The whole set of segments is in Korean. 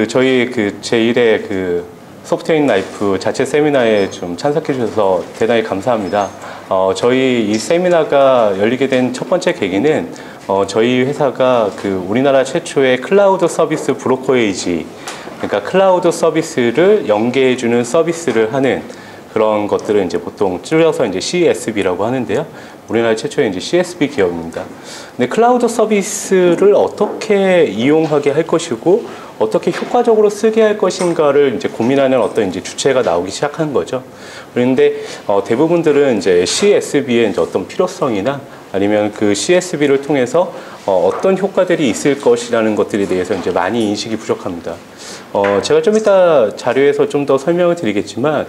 저희 제1회 소프트웨어 인 라이프 자체 세미나에 좀 참석해 주셔서 대단히 감사합니다. 저희 이 세미나가 열리게 된 첫 번째 계기는 저희 회사가 우리나라 최초의 클라우드 서비스 브로커에이지, 그러니까 클라우드 서비스를 연계해 주는 서비스를 하는 그런 것들을 이제 보통 줄여서 이제 CSB라고 하는데요. 우리나라 최초의 이제 CSB 기업입니다. 근데 클라우드 서비스를 어떻게 이용하게 할 것이고 어떻게 효과적으로 쓰게 할 것인가를 이제 고민하는 어떤 이제 주체가 나오기 시작한 거죠. 그런데 대부분들은 이제 CSB의 이제 어떤 필요성이나 아니면 그 CSB를 통해서 어떤 효과들이 있을 것이라는 것들에 대해서 이제 많이 인식이 부족합니다. 제가 좀 이따 자료에서 좀 더 설명을 드리겠지만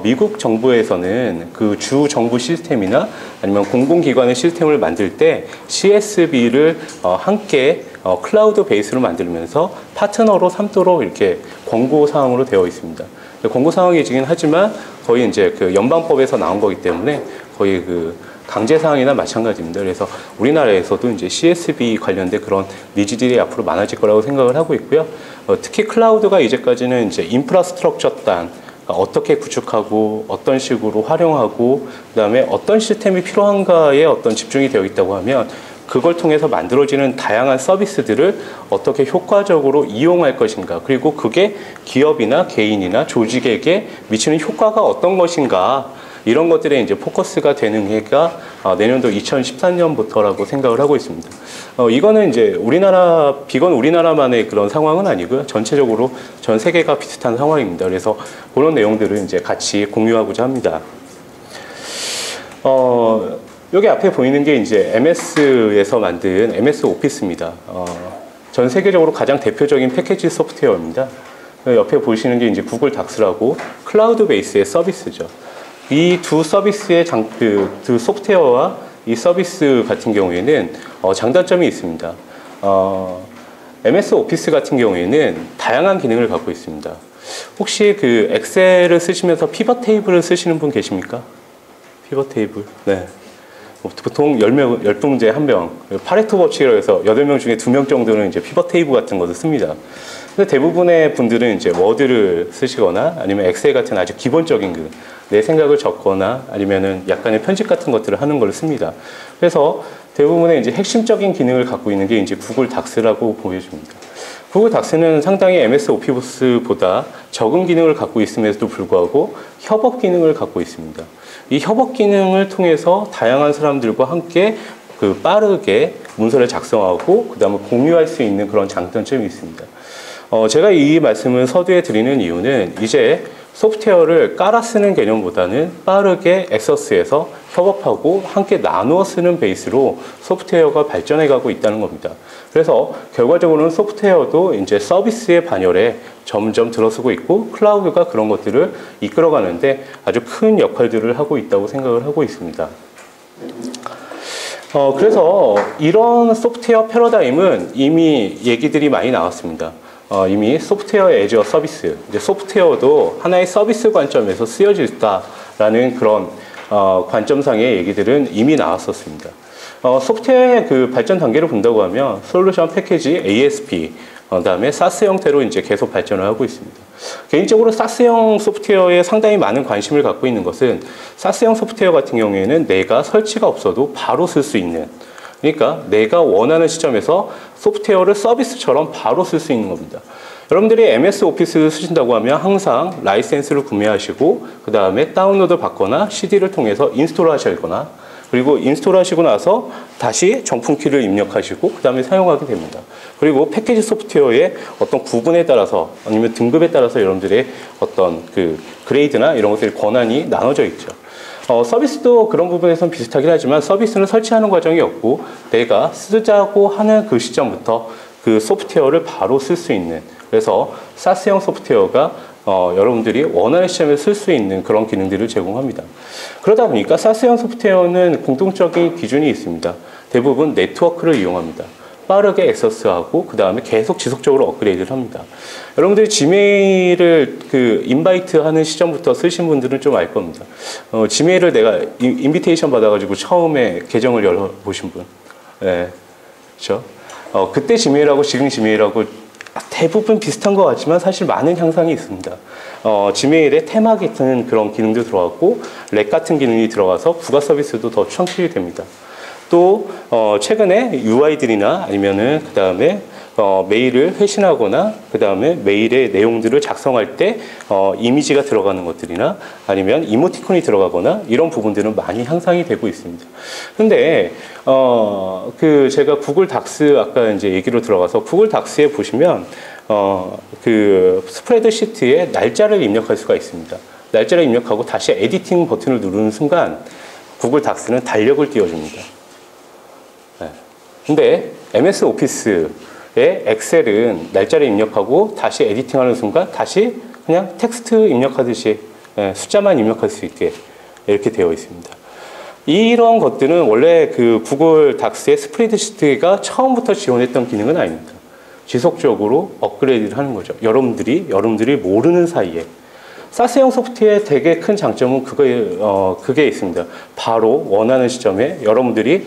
미국 정부에서는 그 주 정부 시스템이나 아니면 공공기관의 시스템을 만들 때 CSB를 함께 클라우드 베이스로 만들면서 파트너로 삼도록 이렇게 권고사항으로 되어 있습니다. 권고사항이긴 하지만 거의 이제 그 연방법에서 나온 거기 때문에 거의 강제사항이나 마찬가지입니다. 그래서 우리나라에서도 이제 CSB 관련된 그런 니즈들이 앞으로 많아질 거라고 생각을 하고 있고요. 특히 클라우드가 이제까지는 이제 인프라스트럭처 단, 어떻게 구축하고 어떤 식으로 활용하고 그다음에 어떤 시스템이 필요한가에 어떤 집중이 되어 있다고 하면 그걸 통해서 만들어지는 다양한 서비스들을 어떻게 효과적으로 이용할 것인가, 그리고 그게 기업이나 개인이나 조직에게 미치는 효과가 어떤 것인가, 이런 것들에 이제 포커스가 되는 해가 내년도 2013년부터라고 생각을 하고 있습니다. 이거는 이제 비건 우리나라만의 그런 상황은 아니고요. 전체적으로 전 세계가 비슷한 상황입니다. 그래서 그런 내용들을 이제 같이 공유하고자 합니다. 여기 앞에 보이는 게 이제 MS에서 만든 MS 오피스입니다. 전 세계적으로 가장 대표적인 패키지 소프트웨어입니다. 옆에 보시는 게 이제 구글 닥스라고 클라우드 베이스의 서비스죠. 이 두 서비스의 두 소프트웨어와 이 서비스 같은 경우에는 장단점이 있습니다. MS 오피스 같은 경우에는 다양한 기능을 갖고 있습니다. 혹시 엑셀을 쓰시면서 피벗 테이블을 쓰시는 분 계십니까? 피벗 테이블. 네. 보통 10명 중에 1명, 파레토 법칙이라고 해서 8명 중에 2명 정도는 이제 피벗 테이블 같은 것을 씁니다. 근데 대부분의 분들은 이제 워드를 쓰시거나 아니면 엑셀 같은 아주 기본적인 내 생각을 적거나 아니면은 약간의 편집 같은 것들을 하는 걸 씁니다. 그래서 대부분의 이제 핵심적인 기능을 갖고 있는 게 이제 구글 닥스라고 보여집니다. 구글 닥스는 상당히 MS 오피스보다 적은 기능을 갖고 있음에도 불구하고 협업 기능을 갖고 있습니다. 이 협업 기능을 통해서 다양한 사람들과 함께 빠르게 문서를 작성하고 그 다음에 공유할 수 있는 그런 장단점이 있습니다. 제가 이 말씀을 서두에 드리는 이유는 이제 소프트웨어를 깔아 쓰는 개념보다는 빠르게 액서스해서 협업하고 함께 나누어 쓰는 베이스로 소프트웨어가 발전해 가고 있다는 겁니다. 그래서 결과적으로는 소프트웨어도 이제 서비스의 반열에 점점 들어서고 있고 클라우드가 그런 것들을 이끌어가는데 아주 큰 역할들을 하고 있다고 생각을 하고 있습니다. 그래서 이런 소프트웨어 패러다임은 이미 얘기들이 많이 나왔습니다. 이미 소프트웨어 애저 서비스, 이제 소프트웨어도 하나의 서비스 관점에서 쓰여질 있다라는 그런 관점상의 얘기들은 이미 나왔었습니다. 소프트웨어의 발전 단계를 본다고 하면 솔루션 패키지 ASP, 그다음에 SaaS 형태로 이제 계속 발전을 하고 있습니다. 개인적으로 SaaS형 소프트웨어에 상당히 많은 관심을 갖고 있는 것은 SaaS형 소프트웨어 같은 경우에는 내가 설치가 없어도 바로 쓸 수 있는, 그러니까 내가 원하는 시점에서 소프트웨어를 서비스처럼 바로 쓸 수 있는 겁니다. 여러분들이 MS 오피스를 쓰신다고 하면 항상 라이센스를 구매하시고 그 다음에 다운로드 받거나 CD를 통해서 인스톨 하시거나 그리고 인스톨 하시고 나서 다시 정품키를 입력하시고 그 다음에 사용하게 됩니다. 그리고 패키지 소프트웨어의 어떤 구분에 따라서 아니면 등급에 따라서 여러분들의 어떤 그레이드나 이런 것들의 권한이 나눠져 있죠. 서비스도 그런 부분에서는 비슷하긴 하지만 서비스는 설치하는 과정이 없고 내가 쓰자고 하는 그 시점부터 그 소프트웨어를 바로 쓸 수 있는, 그래서 SaaS형 소프트웨어가 여러분들이 원하는 시점에 쓸 수 있는 그런 기능들을 제공합니다. 그러다 보니까 SaaS형 소프트웨어는 공통적인 기준이 있습니다. 대부분 네트워크를 이용합니다. 빠르게 액세스하고 그 다음에 계속 지속적으로 업그레이드를 합니다. 여러분들이 지메일을 그 인바이트 하는 시점부터 쓰신 분들은 좀 알 겁니다. 지메일을 내가 인비테이션 받아가지고 처음에 계정을 열어보신 분. 네, 그렇죠? 그때 지메일하고 지금 지메일하고 대부분 비슷한 것 같지만 사실 많은 향상이 있습니다. 지메일에 테마 같은 그런 기능도 들어갔고 렉 같은 기능이 들어가서 부가 서비스도 더 창출이 됩니다. 또 최근에 UI들이나 아니면은 그 다음에 메일을 회신하거나 그 다음에 메일의 내용들을 작성할 때 이미지가 들어가는 것들이나 아니면 이모티콘이 들어가거나 이런 부분들은 많이 향상이 되고 있습니다. 근데 그 제가 구글 닥스 아까 이제 얘기로 들어가서 구글 닥스에 보시면 그 스프레드시트에 날짜를 입력할 수가 있습니다. 날짜를 입력하고 다시 에디팅 버튼을 누르는 순간 구글 닥스는 달력을 띄워줍니다. 근데 MS 오피스의 엑셀은 날짜를 입력하고 다시 에디팅하는 순간 다시 그냥 텍스트 입력하듯이 숫자만 입력할 수 있게 이렇게 되어 있습니다. 이런 것들은 원래 그 구글 닥스의 스프레드시트가 처음부터 지원했던 기능은 아닙니다. 지속적으로 업그레이드를 하는 거죠. 여러분들이 모르는 사이에. 사스형 소프트웨어의 되게 큰 장점은 그게 있습니다. 바로 원하는 시점에 여러분들이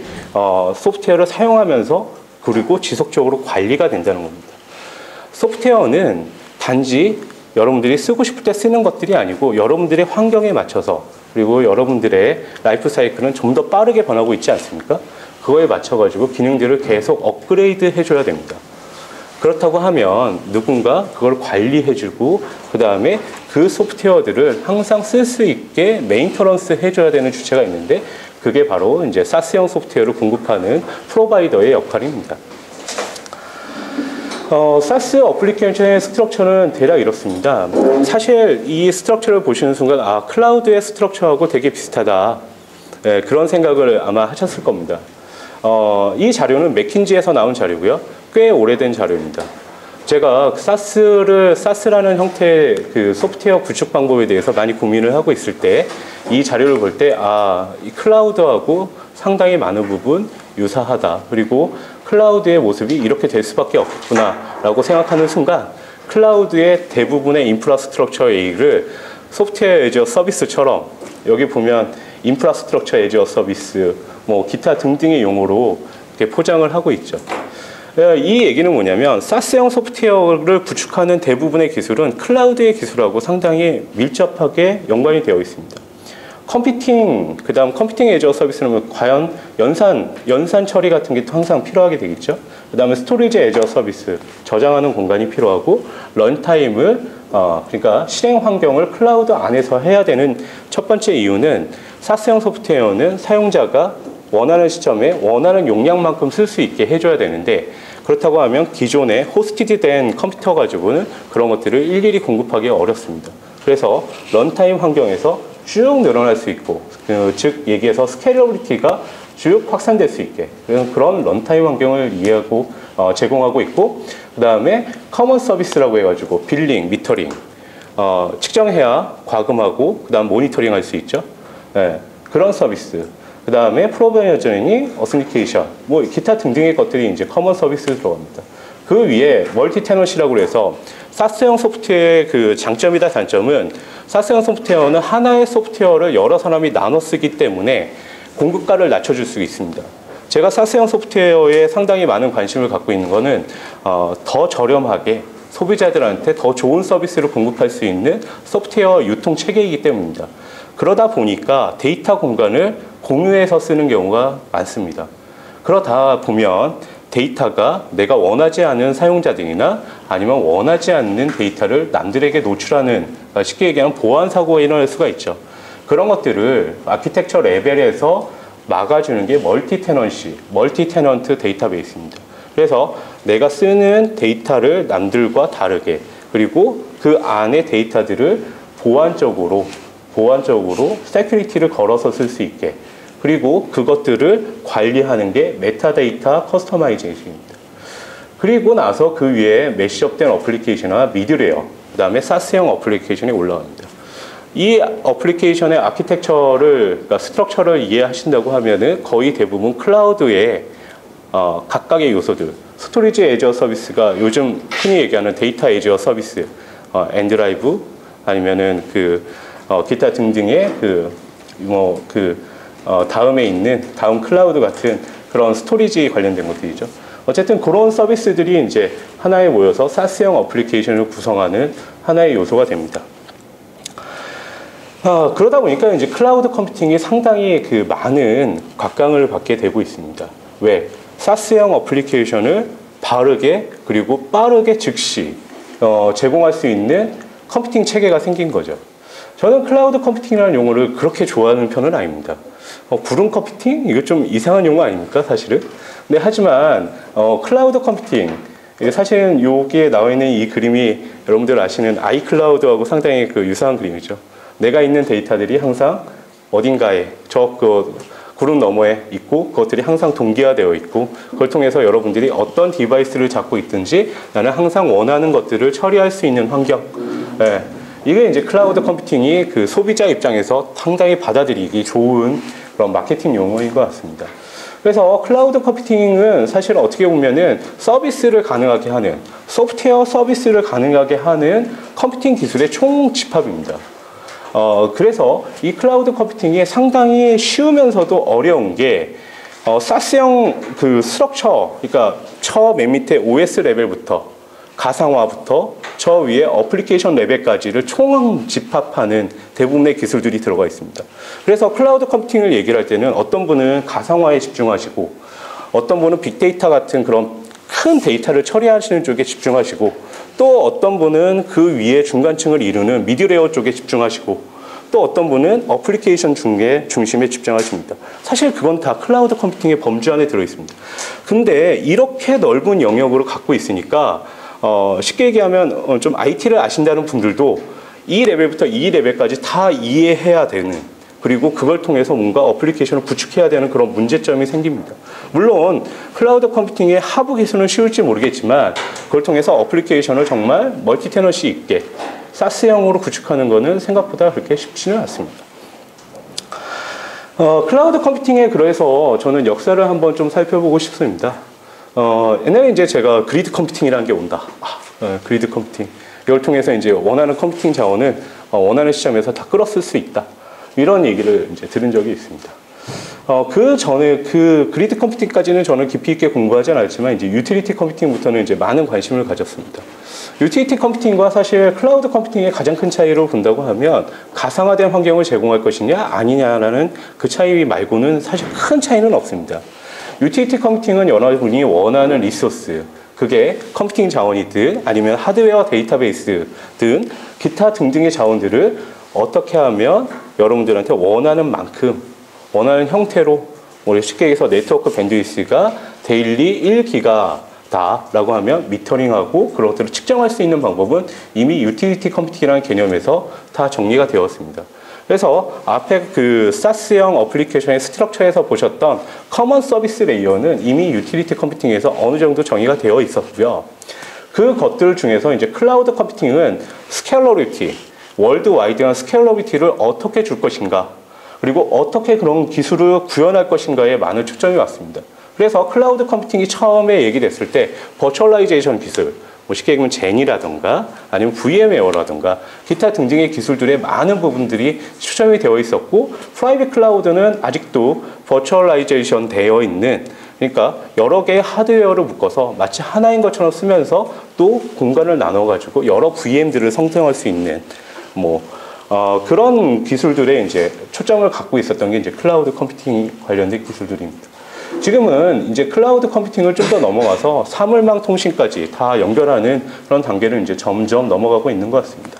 소프트웨어를 사용하면서 그리고 지속적으로 관리가 된다는 겁니다. 소프트웨어는 단지 여러분들이 쓰고 싶을 때 쓰는 것들이 아니고 여러분들의 환경에 맞춰서 그리고 여러분들의 라이프 사이클은 좀 더 빠르게 변하고 있지 않습니까? 그거에 맞춰가지고 기능들을 계속 업그레이드 해줘야 됩니다. 그렇다고 하면 누군가 그걸 관리해주고 그 다음에 그 소프트웨어들을 항상 쓸 수 있게 메인터넌스 해줘야 되는 주체가 있는데 그게 바로 이제 사스형 소프트웨어를 공급하는 프로바이더의 역할입니다. 사스 어플리케이션의 스트럭처는 대략 이렇습니다. 사실 이 스트럭처를 보시는 순간 클라우드의 스트럭처하고 되게 비슷하다. 네, 그런 생각을 아마 하셨을 겁니다. 이 자료는 맥킨지에서 나온 자료고요. 꽤 오래된 자료입니다. 제가 사스라는 형태의 그 소프트웨어 구축 방법에 대해서 많이 고민을 하고 있을 때 이 자료를 볼 때 이 클라우드하고 상당히 많은 부분 유사하다. 그리고 클라우드의 모습이 이렇게 될 수밖에 없구나 라고 생각하는 순간 클라우드의 대부분의 인프라스트럭처 A를 소프트웨어 애저 서비스처럼 여기 보면 인프라스트럭처 애저 서비스 뭐 기타 등등의 용어로 이렇게 포장을 하고 있죠. 이 얘기는 뭐냐면 사스형 소프트웨어를 구축하는 대부분의 기술은 클라우드의 기술하고 상당히 밀접하게 연관이 되어 있습니다. 그 다음 컴퓨팅 애저 서비스는 과연 연산 처리 같은 게 항상 필요하게 되겠죠. 그 다음에 스토리지 애저 서비스, 저장하는 공간이 필요하고 런타임을 그러니까 실행 환경을 클라우드 안에서 해야 되는 첫 번째 이유는 사스형 소프트웨어는 사용자가 원하는 시점에 원하는 용량만큼 쓸 수 있게 해줘야 되는데 그렇다고 하면 기존에 호스티드 된 컴퓨터 가지고는 그런 것들을 일일이 공급하기 어렵습니다. 그래서 런타임 환경에서 쭉 늘어날 수 있고 즉 얘기해서 스케일러빌리티가 쭉 확산될 수 있게 그런 런타임 환경을 제공하고 있고 그 다음에 커먼 서비스라고 해가지고 빌링, 미터링 측정해야 과금하고 그 다음 모니터링 할 수 있죠. 네, 그런 서비스 그 다음에 프로비저닝, 어스니케이션 뭐 기타 등등의 것들이 이제 커먼 서비스로 들어갑니다. 그 위에 멀티 테넌시라고 해서 사스형 소프트웨어의 그 장점이다 단점은 사스형 소프트웨어는 하나의 소프트웨어를 여러 사람이 나눠 쓰기 때문에 공급가를 낮춰줄 수 있습니다. 제가 사스형 소프트웨어에 상당히 많은 관심을 갖고 있는 거는 더 저렴하게 소비자들한테 더 좋은 서비스를 공급할 수 있는 소프트웨어 유통 체계이기 때문입니다. 그러다 보니까 데이터 공간을 공유해서 쓰는 경우가 많습니다. 그러다 보면 데이터가 내가 원하지 않은 사용자들이나 아니면 원하지 않는 데이터를 남들에게 노출하는 쉽게 얘기하면 보안 사고가 일어날 수가 있죠. 그런 것들을 아키텍처 레벨에서 막아주는 게 멀티 테넌트 데이터베이스입니다. 그래서 내가 쓰는 데이터를 남들과 다르게 그리고 그 안에 데이터들을 보안적으로 세큐리티를 걸어서 쓸 수 있게 그리고 그것들을 관리하는 게 메타데이터 커스터마이제이션입니다. 그리고 나서 그 위에 매시업된 어플리케이션과 미드웨어, 그 다음에 사스형 어플리케이션이 올라옵니다. 이 어플리케이션의 그러니까 스트럭처를 이해하신다고 하면은 거의 대부분 클라우드의 각각의 요소들, 스토리지 애저 서비스가 요즘 흔히 얘기하는 데이터 애저 서비스, 엔드라이브 아니면은 기타 등등의 다음에 있는 다음 클라우드 같은 그런 스토리지 관련된 것들이죠. 어쨌든 그런 서비스들이 이제 하나에 모여서 SaaS형 어플리케이션을 구성하는 하나의 요소가 됩니다. 그러다 보니까 이제 클라우드 컴퓨팅이 상당히 많은 각광을 받게 되고 있습니다. 왜? SaaS형 어플리케이션을 바르게 그리고 빠르게 즉시 제공할 수 있는 컴퓨팅 체계가 생긴 거죠. 저는 클라우드 컴퓨팅이라는 용어를 그렇게 좋아하는 편은 아닙니다. 구름 컴퓨팅? 이거 좀 이상한 용어 아닙니까, 사실은? 근데 하지만 클라우드 컴퓨팅, 사실은 여기에 나와 있는 이 그림이 여러분들 아시는 아이클라우드하고 상당히 유사한 그림이죠. 내가 있는 데이터들이 항상 어딘가에 구름 너머에 있고 그것들이 항상 동기화되어 있고 그걸 통해서 여러분들이 어떤 디바이스를 잡고 있든지 나는 항상 원하는 것들을 처리할 수 있는 환경. 네. 이게 이제 클라우드 컴퓨팅이 소비자 입장에서 상당히 받아들이기 좋은 그런 마케팅 용어인 것 같습니다. 그래서 클라우드 컴퓨팅은 사실 어떻게 보면은 서비스를 가능하게 하는, 소프트웨어 서비스를 가능하게 하는 컴퓨팅 기술의 총집합입니다. 그래서 이 클라우드 컴퓨팅이 상당히 쉬우면서도 어려운 게 SaaS형 스트럭처, 그러니까 맨 밑에 OS 레벨부터 가상화부터 저 위에 어플리케이션 레벨까지를 총집합하는 대부분의 기술들이 들어가 있습니다. 그래서 클라우드 컴퓨팅을 얘기를 할 때는 어떤 분은 가상화에 집중하시고 어떤 분은 빅데이터 같은 그런 큰 데이터를 처리하시는 쪽에 집중하시고 또 어떤 분은 그 위에 중간층을 이루는 미드레이어 쪽에 집중하시고 또 어떤 분은 어플리케이션 중심에 집중하십니다. 사실 그건 다 클라우드 컴퓨팅의 범주 안에 들어있습니다. 근데 이렇게 넓은 영역으로 갖고 있으니까 쉽게 얘기하면 좀 IT를 아신다는 분들도 이 레벨부터 이 레벨까지 다 이해해야 되는, 그리고 그걸 통해서 뭔가 어플리케이션을 구축해야 되는 그런 문제점이 생깁니다. 물론 클라우드 컴퓨팅의 하부 기술은 쉬울지 모르겠지만 그걸 통해서 어플리케이션을 정말 멀티 테너시 있게 SaaS형으로 구축하는 것은 생각보다 그렇게 쉽지는 않습니다. 클라우드 컴퓨팅에 그래서 저는 역사를 한번 좀 살펴보고 싶습니다. 옛날에 이제 제가 그리드 컴퓨팅이라는 게 온다. 그리드 컴퓨팅. 이걸 통해서 이제 원하는 컴퓨팅 자원을 원하는 시점에서 다 끌어쓸 수 있다. 이런 얘기를 이제 들은 적이 있습니다. 그 전에 그리드 컴퓨팅까지는 저는 깊이 있게 공부하지 않았지만 이제 유틸리티 컴퓨팅부터는 이제 많은 관심을 가졌습니다. 유틸리티 컴퓨팅과 사실 클라우드 컴퓨팅의 가장 큰 차이로 본다고 하면 가상화된 환경을 제공할 것이냐 아니냐라는 그 차이 말고는 사실 큰 차이는 없습니다. 유틸리티 컴퓨팅은 여러분이 원하는 리소스, 그게 컴퓨팅 자원이든 아니면 하드웨어 데이터베이스 등 기타 등등의 자원들을 어떻게 하면 여러분들한테 원하는 만큼 원하는 형태로, 우리 쉽게 얘기해서 네트워크 밴드위스가 데일리 1기가 라고 하면 미터링하고 그런 것들을 측정할 수 있는 방법은 이미 유틸리티 컴퓨팅이라는 개념에서 다 정리가 되었습니다. 그래서 앞에 SaaS형 어플리케이션의 스트럭처에서 보셨던 커먼 서비스 레이어는 이미 유틸리티 컴퓨팅에서 어느 정도 정의가 되어 있었고요. 그 것들 중에서 이제 클라우드 컴퓨팅은 스케일러비티, 월드와이드한 스케일러비티를 어떻게 줄 것인가, 그리고 어떻게 그런 기술을 구현할 것인가에 많은 초점이 왔습니다. 그래서 클라우드 컴퓨팅이 처음에 얘기됐을 때 버추얼라이제이션 기술, 쉽게 얘기하면 젠이라던가 아니면 VM웨어라던가 기타 등등의 기술들의 많은 부분들이 초점이 되어 있었고, 프라이빗 클라우드는 아직도 버추얼라이제이션 되어 있는, 그러니까 여러 개의 하드웨어를 묶어서 마치 하나인 것처럼 쓰면서 또 공간을 나눠가지고 여러 VM들을 성장할 수 있는 그런 기술들에 이제 초점을 갖고 있었던 게 이제 클라우드 컴퓨팅 관련된 기술들입니다. 지금은 이제 클라우드 컴퓨팅을 좀 더 넘어가서 사물망 통신까지 다 연결하는 그런 단계를 이제 점점 넘어가고 있는 것 같습니다.